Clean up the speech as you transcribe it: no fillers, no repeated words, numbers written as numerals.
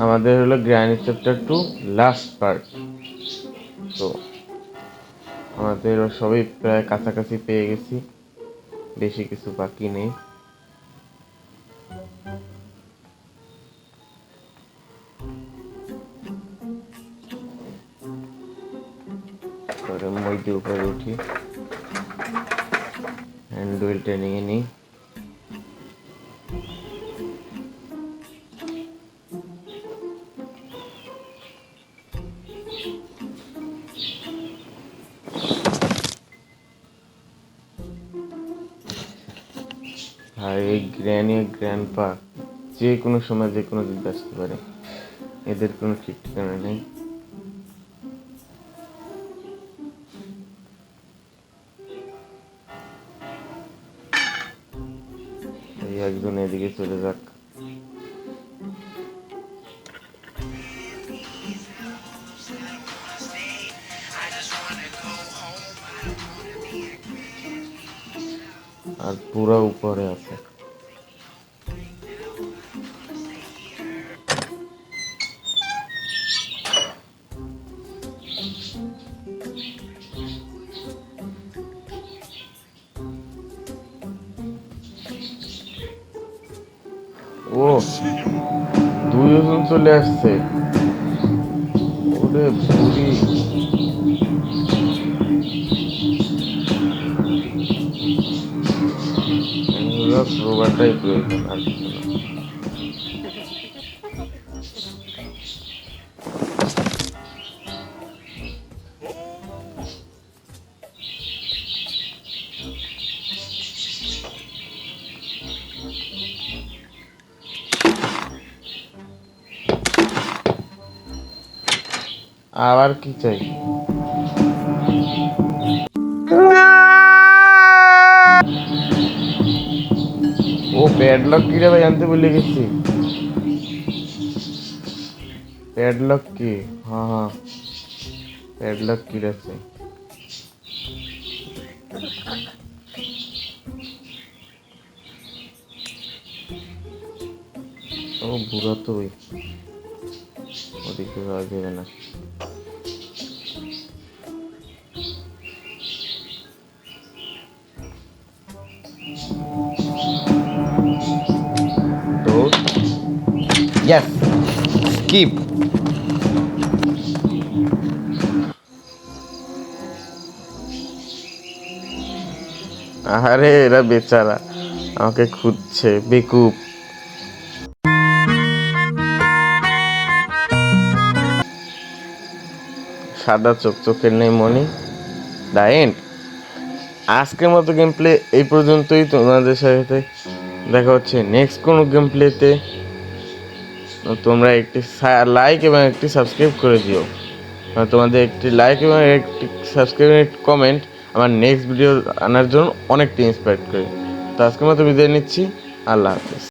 আমাদের হলো granny chapter 2 last part. তো আমাদের সবই প্রায় কাছাকাছি পেয়ে গেছি, বেশি কিছু বাকি নেই। মইতে উপরে উঠি, হ্যান্ডউইল ট্রেনিংয়ে নিই। আর এই গ্র্যানি আর গ্র্যান্ডপা যে কোনো সময় যে কোনো দিন আসতে পারে, এদের কোনো ঠিক ঠিকানা নেই। এই একজন এদিকে চলে যাক। আর পুরো উপরে আছে। ও, দুইজন চলে আসছে। ওরে বুড়ি, রোগাটাই প্রয়োজন আর কিছু না। আবার কি চাই? ও প্যাডলক কি রে ভাই, আনতে ভুলে গেছি। প্যাডলক কি? হ্যাঁ হ্যাঁ, প্যাডলক কি আছে? ও বুড়া তো ওই ওদিকে যাওয়া যাবে না। তো ইয়েস, স্কিপ। আরে এরা বেচারা আমাকে খুঁজছে, বেকুব। সাদা চোখ, চোখের নেই মনি। The end. আজকের মতো গেম প্লে এই পর্যন্তই। তোমাদের সাথে দেখা হচ্ছে নেক্সট কোনো গেম প্লেতে। তোমরা একটি লাইক এবং একটি সাবস্ক্রাইব করে দিও। তোমাদের একটি লাইক এবং একটি সাবস্ক্রাইব কমেন্ট আমার নেক্সট ভিডিও আনার জন্য অনেকটা ইন্সপায়ার করে। তো আজকের মতো বিদায় নিচ্ছি। আল্লাহ হাফিজ।